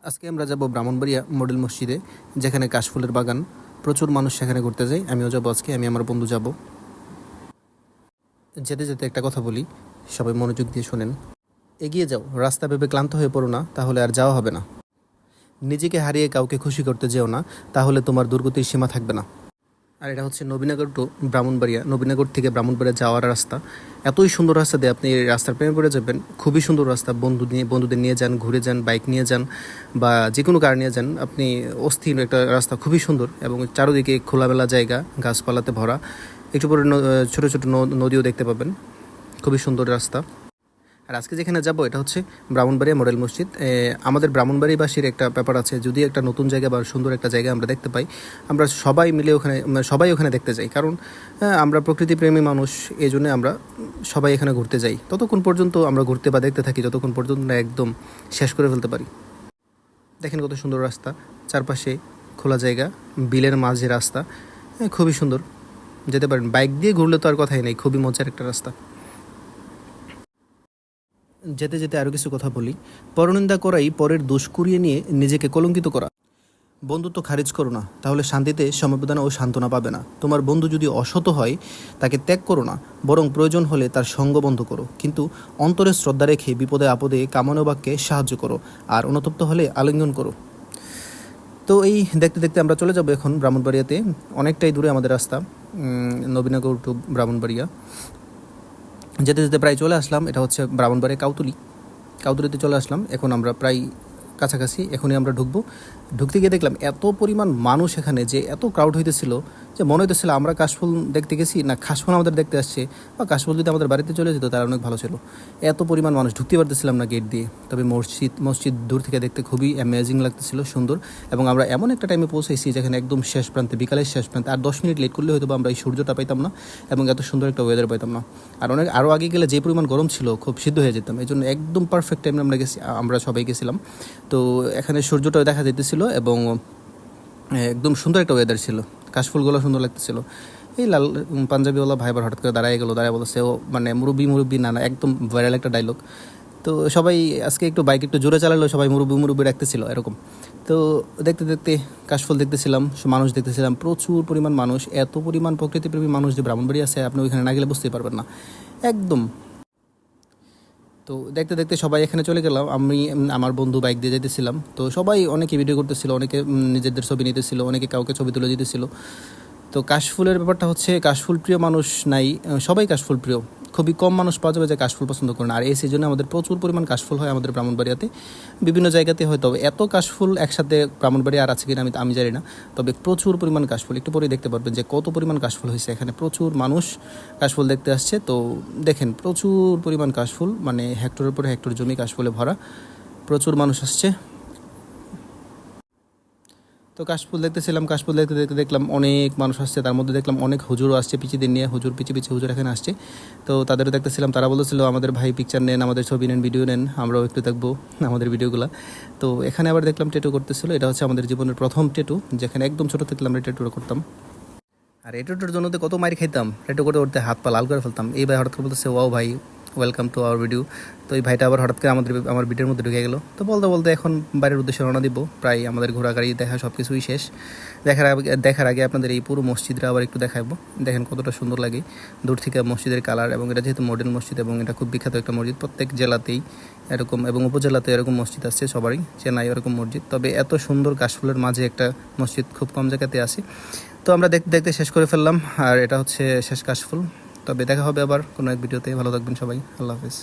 আজকে আমরা যাব ব্রাহ্মণবাড়িয়া মডেল মসজিদে, যেখানে কাশফুলের বাগান। প্রচুর মানুষ সেখানে ঘুরতে যায়। আমিও যাবো আজকে, আমি আমার বন্ধু যাব। যেতে যেতে একটা কথা বলি, সবাই মনোযোগ দিয়ে শোনেন। এগিয়ে যাও, রাস্তা ভেবে ক্লান্ত হয়ে পড়ো না, তাহলে আর যাওয়া হবে না। নিজেকে হারিয়ে কাউকে খুশি করতে যেও না, তাহলে তোমার দুর্গতির সীমা থাকবে না। আর এটা হচ্ছে নবীনগর টু ব্রাহ্মণবাড়িয়া। নবীনগর থেকে ব্রাহ্মণবাড়িয়া যাওয়ার রাস্তা। এতই সুন্দর রাস্তা দিয়ে আপনি এই রাস্তার প্রেমে পড়ে যাবেন। খুবই সুন্দর রাস্তা। বন্ধুদের নিয়ে যান, ঘুরে যান, বাইক নিয়ে যান বা যে কোনো কার নিয়ে যান, আপনি অস্থির একটা রাস্তা, খুবই সুন্দর। এবং চারদিকে খোলামেলা জায়গা, গাছপালাতে ভরা। একটু পরে ছোটো ছোটো নদীও দেখতে পাবেন। খুবই সুন্দর রাস্তা। আর আজকে যেখানে যাব এটা হচ্ছে ব্রাহ্মণবাড়িয়া মডেল মসজিদ। আমাদের ব্রাহ্মণবাড়িবাসীর একটা ব্যাপার আছে, যদি একটা নতুন জায়গা বা সুন্দর একটা জায়গা আমরা দেখতে পাই, আমরা সবাই মিলে সবাই ওখানে দেখতে যাই। কারণ আমরা প্রকৃতিপ্রেমী মানুষ, এই জন্য আমরা সবাই এখানে ঘুরতে যাই। ততক্ষণ পর্যন্ত আমরা ঘুরতে বা দেখতে থাকি যতক্ষণ পর্যন্ত না একদম শেষ করে ফেলতে পারি। দেখেন কত সুন্দর রাস্তা, চারপাশে খোলা জায়গা, বিলের মাঝে রাস্তা। খুবই সুন্দর, যেতে পারেন। বাইক দিয়ে ঘুরলে তো আর কথাই নেই, খুবই মজার একটা রাস্তা। যেতে যেতে আরও কিছু কথা বলি। পরনিন্দা করাই পরের দোষ কুড়িয়ে নিয়ে নিজেকে কলঙ্কিত করা। বন্ধুত্ব খারিজ করো না, তাহলে শান্তিতে সমবেদনা ও সান্ত্বনা পাবে না। তোমার বন্ধু যদি অসৎ হয়, তাকে ত্যাগ করো না, বরং প্রয়োজন হলে তার সঙ্গ বন্ধ করো। কিন্তু অন্তরে শ্রদ্ধা রেখে বিপদে আপদে কামনা বাক্যে সাহায্য করো, আর অনুতপ্ত হলে আলিঙ্গন করো। তো এই দেখতে দেখতে আমরা চলে যাব এখন ব্রাহ্মণবাড়িয়াতে। অনেকটাই দূরে আমাদের রাস্তা, নবীনগর টু ব্রাহ্মণবাড়িয়া। যেতে যেতে প্রায় চলে আসলাম। এটা হচ্ছে ব্রাহ্মণবাড়িয়া কাউতুলিতে চলে আসলাম। এখন আমরা প্রায় কাছাকাছি, এখনই আমরা ঢুকবো। ঢুকতে গিয়ে দেখলাম এত পরিমাণ মানুষ এখানে, যে এত ক্রাউড হইতেছিল যে মনে হইতেছিল আমরা কাশফুল দেখতে গেছি না কাশফুল আমাদের দেখতে আসছে, বা কাশফুল যদি আমাদের বাড়িতে চলে যেত তারা অনেক ভালো ছিল। এত পরিমাণ মানুষ, ঢুকতে পারতেছিলাম না গেট দিয়ে। তবে মসজিদ দূর থেকে দেখতে খুবই অ্যামেজিং লাগতেছিল, সুন্দর। এবং আমরা এমন একটা টাইমে পৌঁছেছি যেখানে একদম শেষ প্রান্তে, বিকালের শেষ প্রান্তে। আর 10 মিনিট লেট করলে হয়তো আমরা এই সূর্যটা পাইতাম না এবং এত সুন্দর একটা ওয়েদার পাইতাম না। আর আরও আগে গেলে যে পরিমাণ গরম ছিল, খুব সিদ্ধ হয়ে যেতাম। এই জন্য একদম পারফেক্ট টাইমে আমরা সবাই গেছিলাম। তো এখানে সূর্যটাও দেখা যেতেছিল এবং একদম সুন্দর একটা ওয়েদার ছিল। কাশফুলগুলো সুন্দর লাগতেছিল। এই লাল পাঞ্জাবিওয়ালা ভাই আবার হঠাৎ করে দাঁড়ায় বলেছে ও মানে মুরব্বি না, একদম ভাইরাল একটা ডায়লগ। তো সবাই আজকে একটু বাইক একটু জোরে চালালেও সবাই মুরব্বি রাখতেছিল এরকম। তো দেখতে দেখতে কাশফুল দেখতেছিলাম, মানুষ দেখতেছিলাম, প্রচুর পরিমাণ মানুষ। এত পরিমাণ প্রকৃতিপ্রেমী মানুষ যে ব্রাহ্মণবাড়ি আছে, আপনি ওইখানে না গেলে বুঝতেই পারবেন না একদম। তো দেখতে দেখতে সবাই এখানে চলে গেলাম। আমি আমার বন্ধু বাইক দিয়ে যেতেছিলাম। তো সবাই অনেকে ভিডিও করতেছিল, অনেকে নিজেদের ছবি নিতেছিল, অনেকে কাউকে ছবি তুলে দিতেছিল। তো কাশফুলের ব্যাপারটা হচ্ছে, কাশফুল প্রিয় মানুষ নাই, সবাই কাশফুল প্রিয়। খুবই কম মানুষ পাওয়া যাবে যে কাশফুল পছন্দ করে না। আর এই সিজনে আমাদের প্রচুর পরিমাণ কাশফুল হয় আমাদের ব্রাহ্মণবাড়িয়াতে। বিভিন্ন জায়গাতে হয়তো এত কাশফুল একসাথে ব্রাহ্মণবাড়িয়া আর আছে কিনা আমি জানি না। তবে প্রচুর পরিমাণ কাশফুল, একটু পরেই দেখতে পারবেন যে কত পরিমাণ কাশফুল হয়েছে এখানে। প্রচুর মানুষ কাশফুল দেখতে আসছে। তো দেখেন প্রচুর পরিমাণ কাশফুল, মানে হেক্টরের পরে হেক্টর জমি কাশফুলে ভরা। প্রচুর মানুষ আসছে। তো কাশফুল দেখতেছিলাম, কাশফুল দেখতে দেখতে দেখলাম অনেক মানুষ আসছে। তার মধ্যে দেখলাম অনেক হুজুরও আসছে, পিছিয়ে নিয়ে পিছিয়ে হুজুর এখানে আসছে। তো তাদেরও দেখতেছিলাম। তারা বলেছিল আমাদের ভাই পিকচার নেন, আমাদের ছবি নেন, ভিডিও নেন, আমরাও একটু দেখবো আমাদের ভিডিওগুলো। তো এখানে আবার দেখলাম টেটু করতেছিল। এটা হচ্ছে আমাদের জীবনের প্রথম টেটু, যেখানে একদম ছোটো থেকে আমরা টেটুটা করতাম। আর এই টেটুর জন্য তো কত মাইর খাইতাম, টেটু করতে করতে হাত পা লাল করে ফেলতাম। এই ভাই হঠাৎ করে বলতেছে ওয়াও ভাই, ওয়েলকাম টু আওয়ার ভিডিও। তো এই ভাইটা আবার হঠাৎ করে আমার ভিডিওর মধ্যে ঢুকে গেলো। তো বলতে বলতে এখন বাইরের উদ্দেশ্যে রওনা দিব। প্রায় আমাদের ঘোরাঘুরি দেখা সব কিছুই শেষ। দেখার আগে আপনাদের এই পুরো মসজিদটা আবার একটু দেখাবো। দেখেন কতটা সুন্দর লাগে দূর থেকে মসজিদের কালার। এবং এটা যেহেতু মডেল মসজিদ এবং এটা খুব বিখ্যাত একটা মসজিদ, প্রত্যেক জেলাতেই এরকম এবং উপজেলাতে এরকম মসজিদ আছে, সবারই চেনাই এরকম মসজিদ। তবে এত সুন্দর কাশফুলের মাঝে একটা মসজিদ খুব কম জায়গাতে আছে। তো আমরা দেখতে দেখতে শেষ করে ফেললাম। আর এটা হচ্ছে শেষ কাশফুল। তবে দেখা হবে আবার কোনো এক ভিডিওতে। ভালো থাকবেন সবাই, আল্লাহ হাফিজ।